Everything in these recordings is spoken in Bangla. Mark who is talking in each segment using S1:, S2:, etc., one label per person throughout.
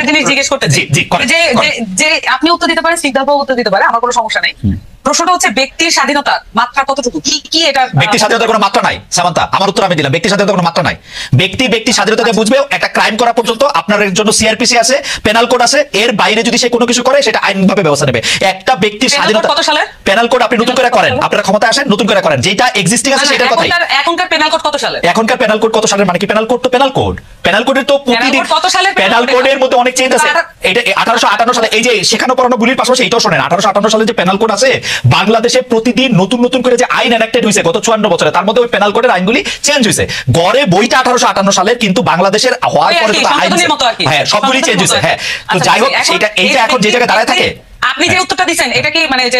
S1: জিনিস জিজ্ঞেস করতে যে আপনি উত্তর দিতে পারেন, স্নিগ্ধা উত্তর দিতে পারে, আমার কোনো সমস্যা নেই। প্রশ্নটা হচ্ছে ব্যক্তির স্বাধীনতার মাত্রা কতটুকু, কি এটা?
S2: ব্যক্তি স্বাধীনতার কোনো মাত্রা নাই সামান্তা, আমার উত্তর আমি দিলাম। ব্যক্তি স্বাধীনতার কোনো মাত্রা নাই। ব্যক্তি স্বাধীনতাকে বুঝবে একটা ক্রাইম করা পর্যন্ত আপনার জন্য সিআরপিসি আছে, পেনাল কোড আছে, এর বাইরে যদি সে কোনো কিছু করে সেটা আইনভাবে ব্যবস্থা নেবে। একটা ব্যক্তির স্বাধীনতা
S1: কত সালে
S2: পেনাল কোড আপনি নতুন করে করেন, আপনারা ক্ষমতা আসেন নতুন করে করেন, যেটা এক্সিস্টিং আছে সেটার কথাই।
S1: এখনকার পেনাল কোড কত সালে?
S2: এখনকার পেনাল কোড কত সালের মানে কি? পেনাল কোড তো পেনাল কোড, পেনাল কোডের তো প্রতিদিন
S1: কত সালে
S2: পেনাল কোডের মধ্যে অনেক চেঞ্জ আছে। এটা 1858 সালে, এই যে শেখানো পড়ানো গুলির পাশাপাশি এটাও শোনেন, 1858 সালে যে পেনাল কোড আছে, বাংলাদেশে প্রতিদিন নতুন নতুন করে যে আইন এনাক্টেড হয়েছে গত 54 বছরে, তার মধ্যে ওই পেনাল কোডের আইনগুলি চেঞ্জ হয়েছে। গড়ে বইটা 1858 সালের, কিন্তু বাংলাদেশের হওয়ার পরে তো আইন হ্যাঁ সবগুলি চেঞ্জ হয়েছে। হ্যাঁ, তো যাই হোক, এইটা এখন যে জায়গায় দাঁড়ায় থাকে।
S1: আপনি যে উত্তরটা দিচ্ছেন এটা কি মানে যে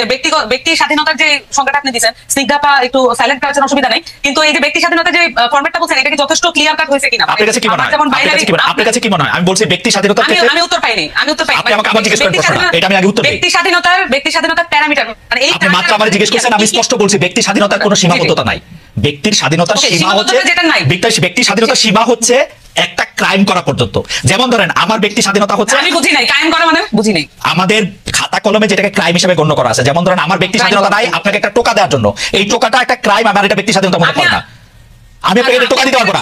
S1: ব্যক্তি স্বাধীনতার যে সংজ্ঞাটা আপনি দিচ্ছেন, স্নিগ্ধা একটু সাইলেন্ট করার অসুবিধা নেই, কিন্তু এই যে ব্যক্তি স্বাধীনতার যে ফরম্যাটটা বলছেন এটা কি যথেষ্ট ক্লিয়ার কাট হয়েছে কিনা?
S2: আপনার কাছে কি মনে হয়? আপনার কাছে কি মনে হয়? আমি বলছি ব্যক্তি স্বাধীনতার ক্ষেত্রে
S1: আমি উত্তর পাইনি।
S2: আপনি আমাকে আবার জিজ্ঞেস করেন প্রশ্নটা, এটা আমি আগে উত্তর দেই।
S1: ব্যক্তি স্বাধীনতার প্যারামিটার মানে এই
S2: আপনি মাত্র আমারে জিজ্ঞেস করেছেন, আমি স্পষ্ট বলছি ব্যক্তি স্বাধীনতার কোনো সীমাবদ্ধতা নাই। ব্যক্তির স্বাধীনতার সীমা হচ্ছে ব্যক্তি স্বাধীনতার সীমা হচ্ছে একটা ক্রাইম করা পর্যন্ত। যেমন ধরেন আমার ব্যক্তি স্বাধীনতা হচ্ছে,
S1: আমি বুঝি নাই ক্রাইম করা মানে বুঝি নাই,
S2: আমাদের খাতা কলমে যেটাকে ক্রাইম হিসেবে গণ্য করা আছে। যেমন ধরেন আমার ব্যক্তি স্বাধীনতা নাই আপনাকে একটা টোকা দেওয়ার জন্য, এই টোকাটা একটা ক্রাইম, আমার এটা ব্যক্তি স্বাধীনতা মনে করে না। আমি আপনাকে টোকা দিতে পারবো না,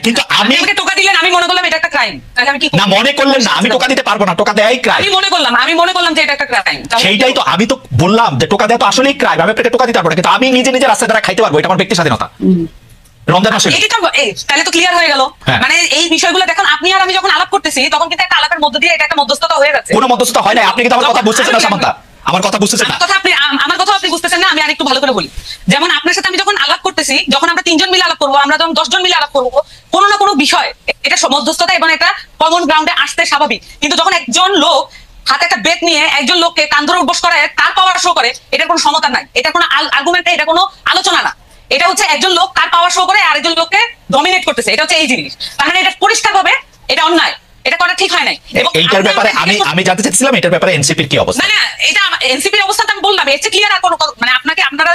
S2: কিন্তু আমি
S1: আমাকে টোকা দিলেন, আমি মনে করলাম এটা একটা ক্রাইম, তাহলে আমি কি
S2: না মনে করলেন না? আমি টোকা দিতে পারবো না, টোকা দেয়াই ক্রাইম।
S1: আমি মনে করলাম যে এটা একটা ক্রাইম।
S2: সেইটাই তো আমি তো বললাম যে টোকা দেওয়া তো আসলেই ক্রাইম, আমি আপনাকে টোকা দিতে পারবো না, কিন্তু আমি নিজে রাস্তায় দ্বারা খাইতে পারবো, এটা আমার ব্যক্তি স্বাধীনতা। রমজান মাসে
S1: তাহলে তো ক্লিয়ার হয়ে গেল। মানে এই বিষয়গুলো দেখুন, আপনি আর আমি যখন আলাপ করতেছি তখন কিন্তু একটা আলাপের মধ্য দিয়ে এটা একটা মধ্যস্থতা হয়ে যাচ্ছে।
S2: কোনো মধ্যস্থতা হয় না, আপনি কিন্তু আমার কথা বুঝতেছেন না সামান্তা, আমার কথা বুঝতেছেন না।
S1: আমার কথা আপনি বুঝতেছেন না, আমি আরেকটু ভালো করে বলি। যেমন আপনার সাথে আমি যখন আলাপ করতেছি, যখন আমরা 3 জন মিলে আলাপ করবো, আমরা যখন 10 জন মিলে আলাপ করবো, কোনো না কোনো বিষয় এটা মধ্যস্থতা এবং এটা কমন গ্রাউন্ডে আসতে স্বাভাবিক। কিন্তু যখন একজন লোক হাতে একটা বেত নিয়ে একজন লোককে কান ধরে উঠবস করায়, তার পাওয়ার শো করে, এটার কোনো সমতা নাই, এটা কোনো আর্গুমেন্ট, এটা কোনো আলোচনা না। এটা হচ্ছে একজন লোক তার পাওয়ার শো করে আরেকজন লোককে ডমিনেট করতেছে, এটা হচ্ছে এই জিনিস। তাহলে এটা পরিষ্কার ভাবে এটা অন্যায়, এটা করা ঠিক হয় নাই। এবং
S2: এইটার ব্যাপারে আমি জানতে চাচ্ছিলাম এটার ব্যাপারে এনসিপির কি অবস্থা?
S1: না এটা এনসিপির অবস্থাটা আমি বললাম, এর চেয়ে ক্লিয়ার আর কোনো মানে আপনারা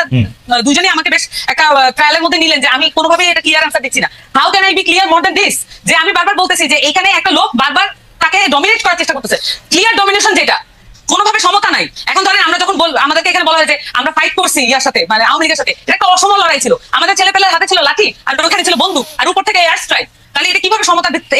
S1: দুজনেই আমাকে বেশ একটা ট্রায়ালের মধ্যে নিলেন যে আমি কোনোভাবেই এটা ক্লিয়ার আনসার দিচ্ছি না। How can I be clear more than this? যে আমি বারবার বলতেছি যে এখানে একটা লোক বারবার তাকে ডমিনেট করার চেষ্টা করতেছে, ক্লিয়ার ডমিনেশন যেটা কোনোভাবে সমতা নাই। এখন ধরেন আমরা যখন আমাদেরকে এখানে বলা হয় যে আমরা ফাইট করছি ইয়ার সাথে, মানে আওয়ামী লীগের সাথে, এটা একটা অসম লড়াই ছিল, আমাদের ছেলেপেলের হাতে ছিল লাঠি আর ওখানে ছিল বন্দুক আর উপর থেকে এয়ার স্ট্রাইক, তাহলে এটা কিভাবে সমতা দিচ্ছে?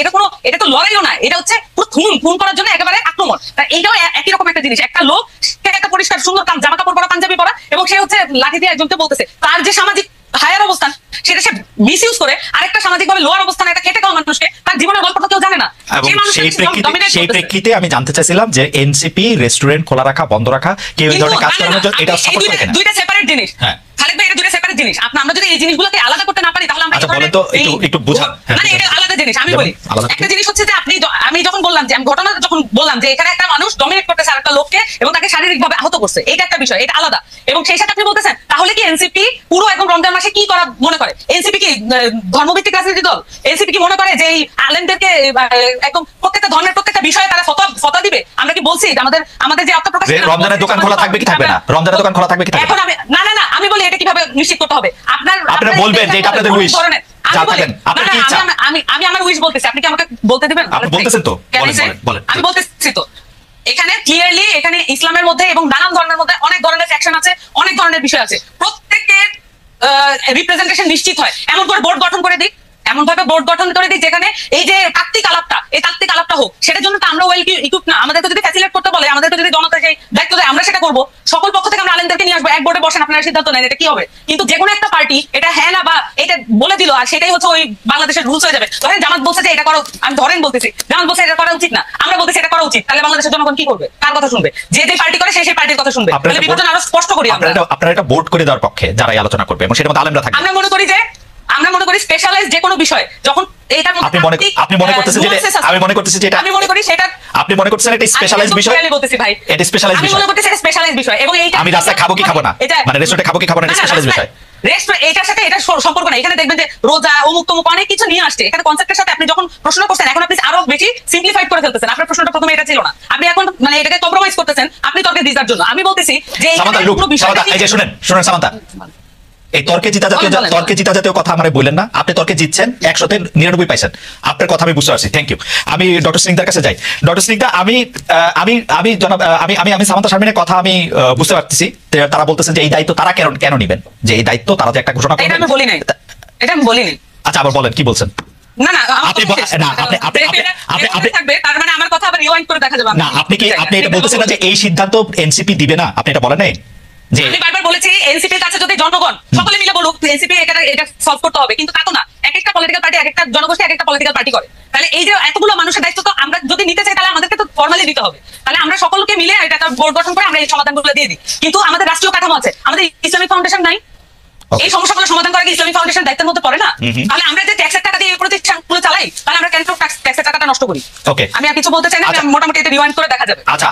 S1: এটা তো লড়াইও না, এটা হচ্ছে পুরো খুন করার জন্য একেবারে আক্রমণ। এইটাও একই রকম একটা জিনিস, একটা লোক সে একটা পরিষ্কার সুন্দর জামা কাপড় পরা, পাঞ্জাবি পরা, এবং সে হচ্ছে লাঠি দিয়ে একজনকে বলতেছে, তার যে সামাজিক হায়ার অবস্থান সেটা সে মিস ইউজ করে আরেকটা সামাজিক ভাবে লোয়ার অবস্থানে একটা খেটে খাওয়া মানুষকে, তার জীবনের গল্পটা কেউ জানে না।
S2: সেই প্রেক্ষিতে আমি জানতে চাইছিলাম যে এনসিপি রেস্টুরেন্ট খোলা রাখা বন্ধ রাখা কেউ এই ধরনের কাজ করানোর জন্য এটা সাপোর্ট করে কিনা?
S1: দুইটা সেপারেট জিনিস। হ্যাঁ খালেদ ভাই, এটা দুইটা সেপারেট জিনিস। আমরা যদি এই জিনিসগুলোকে আলাদা করতে না পারি তাহলে আমরা
S2: বলেন তো একটু বুঝান।
S1: মানে এটা আলাদা জিনিস। আমি বলি একটা জিনিস হচ্ছে যে আমি যখন বললাম যে আমি ঘটনা যখন বললাম যে এখানে একটা মানুষ ডমিনেট করতেছে আরেকটা লোককে এবং তাকে শারীরিকভাবে আহত করছে, এটা একটা বিষয়, এটা আলাদা। এবং সেই সাথে আপনি বলতেছেন তাহলে কি এনসিপি পুরো একদম রমজান মাসে কি করা মনে করে? এনসিপি কি ধর্মভিত্তিক রাজনীতি দল? এনসিপি কি মনে করে যে এই আলেমদেরকে একদম প্রত্যেকটা ধর্মের প্রত্যেকটা বিষয়ে তারা ফতোয়া দিবে? আমরা কি বলছি আমাদের যে আত্মপ্রকাশ,
S2: রমজানের দোকান খোলা থাকবে কি থাকবে না? রমজানের দোকান খোলা থাকবে কি থাকবে না?
S1: এখন আমি বলি এটা কিভাবে নিশ্চিত করতে হবে? আপনারা
S2: বলবেন যে এটা আপনাদের উইশ,
S1: আমি আমার উইশ বলতেছি, আপনি কি আমাকে বলতে দিবেন?
S2: আপনি বলতেছেন তো, বলেন।
S1: আমি বলতেছি তো, এখানে ক্লিয়ারলি এখানে ইসলামের মধ্যে এবং নানান ধর্মের মধ্যে অনেক ধরনের ফ্যাকশন আছে, অনেক ধরনের বিষয় আছে, প্রত্যেকের রিপ্রেজেন্টেশন নিশ্চিত হয়। এমন করে বোর্ড গঠন করে দিক, এমন ভাবে বোর্ড গঠন করে দিই যেখানে এই যে তাত্ত্বিক আলাপটা হোক। সেটার জন্য তো আমরা ওয়েল ইকুইপ না। আমাদেরকে যদি ফ্যাসিলিটেট করতে বলে, আমাদেরকে যদি জনতা সেই দায়িত্ব দেয়, আমরা সেটা করবো। সকল পক্ষ থেকে আমরা আলেমদেরকে নিয়ে আসবো, এক বোর্ডে বসেন, আপনারা সিদ্ধান্ত নেন এটা কি হবে। কিন্তু যে কোনো একটা পার্টি এটা হ্যাঁ না বা এটা বলে দিল আর সেটাই হচ্ছে ওই বাংলাদেশের রুলস হয়ে যাবে। ধরেন জামাত বলছে যে এটা করো, আমি বলতেছি জামাত বলছে এটা করা উচিত না, আমরা বলতেছি এটা করা উচিত, তাহলে বাংলাদেশের জনগণ কি করবে? কার কথা শুনবে? যে পার্টি করে সেই পার্টির কথা শুনবে। তাহলে বিভাজন আরো স্পষ্ট করি আমরা।
S2: আপনারা এটা বোর্ড করে দেওয়ার পক্ষে যারাই আলোচনা করবে এবং সেটার মধ্যে আলেমরা থাকবে।
S1: আমরা মনে করি স্পেশালাইজ যে কোনো বিষয় যখন এটার মধ্যে
S2: আপনি মনে করতেছেন যে আমি মনে করতেছি যে এটা
S1: আমি মনে করি সেটা
S2: আপনি মনে করতেছেন এটা স্পেশালাইজ বিষয়।
S1: আমি বলতেছি ভাই
S2: এটা স্পেশালাইজ বিষয়।
S1: আমি মনে করতেছি এটা স্পেশালাইজ বিষয় এবং এইটা
S2: আমি রাস্তায় খাবো কি খাবো না, মানে রেস্টুরেন্টে খাবো কি খাবো না, এটা স্পেশালাইজ বিষয়।
S1: রেস্টুরেন্ট এটার সাথে এটা সম্পর্ক না। এখানে দেখবেন যে রোজা অমুক তমুক অনেক কিছু নিয়ে আসছে এখানে কনসেপ্টের সাথে। আপনি যখন প্রশ্ন করছেন এখন আপনি আরো বেশি সিম্পলিফাইড করে ফেলতেছেন। আপনার প্রশ্নটা প্রথমে এটা ছিল না, আপনি এখন মানে এটাকে কম্প্রোমাইজ করতেছেন আপনি তর্কে দিদার জন্য। আমি বলতেছি যে
S2: সামান্তা এই যে শুনেন সামান্তা, এই তর্কে জিতা জাতীয় কথা আমার বললেন না, আপনি তর্কে জিতছেন 100-99 পাইছেন, আপনার কথা আমি বুঝতে পারছি, থ্যাংক ইউ। আমি ডক্টর স্নিগ্ধার কাছে যাই। ডক্টর স্নিগ্ধা, আমি সামান্তা শারমিনের কথা আমি বুঝতে পারতেছি, তারা বলতেছেন যে এই দায়িত্ব তারা কেন নিবেন, যে এই দায়িত্ব তারা যে একটা ঘোষণা করবে।
S1: এটা আমি বলি নাই।
S2: আচ্ছা, আবার বলেন কি বলছেন।
S1: না থাকবে, তার মানে আমার কথা আবার রিওয়াইন্ড করে দেখা যাবে
S2: না। আপনি এটা বলতেছেন না যে এই সিদ্ধান্ত এনসিপি দিবে না, আপনি এটা বলেন নাই?
S1: আমি বারবার বলেছি এনসিপির কাছে যদি জনগণ সকলে মিলে বলুক এনসিপি এটা সলভ করতে হবে, কিন্তু তা তো না। এক একটা পলিটিক্যাল পার্টি, এক একটা জনগোষ্ঠী এক একটা পলিটিক্যাল পার্টি করে। তাহলে এই যে এতগুলো মানুষের দায়িত্ব তো আমরা যদি নিতে চাই, তাহলে আমাদেরকে তো ফর্মালি দিতে হবে। তাহলে আমরা সকলকে মিলে এটা একটা বোর্ড গঠন করে আমরা এই সমাধানগুলো দিয়ে দিই। কিন্তু আমাদের রাষ্ট্রীয় কাঠামো আছে, আমাদের ইসলামিক ফাউন্ডেশন নাই। এই সমস্যাগুলো সমাধান করা কি ইসলামিক ফাউন্ডেশন দায়িত্বের মধ্যে পড়ে না? তাহলে আমরা যে ট্যাক্সের টাকা দিয়ে এই প্রতিষ্ঠানগুলো চালাই, তাহলে আমরা কেন ট্যাক্সের টাকাটা নষ্ট করি?
S2: ওকে,
S1: আমি আর কিছু বলতে চাই না, মোটামুটি এটা রিওয়াইন্ড করে দেখা যাবে।
S2: আচ্ছা।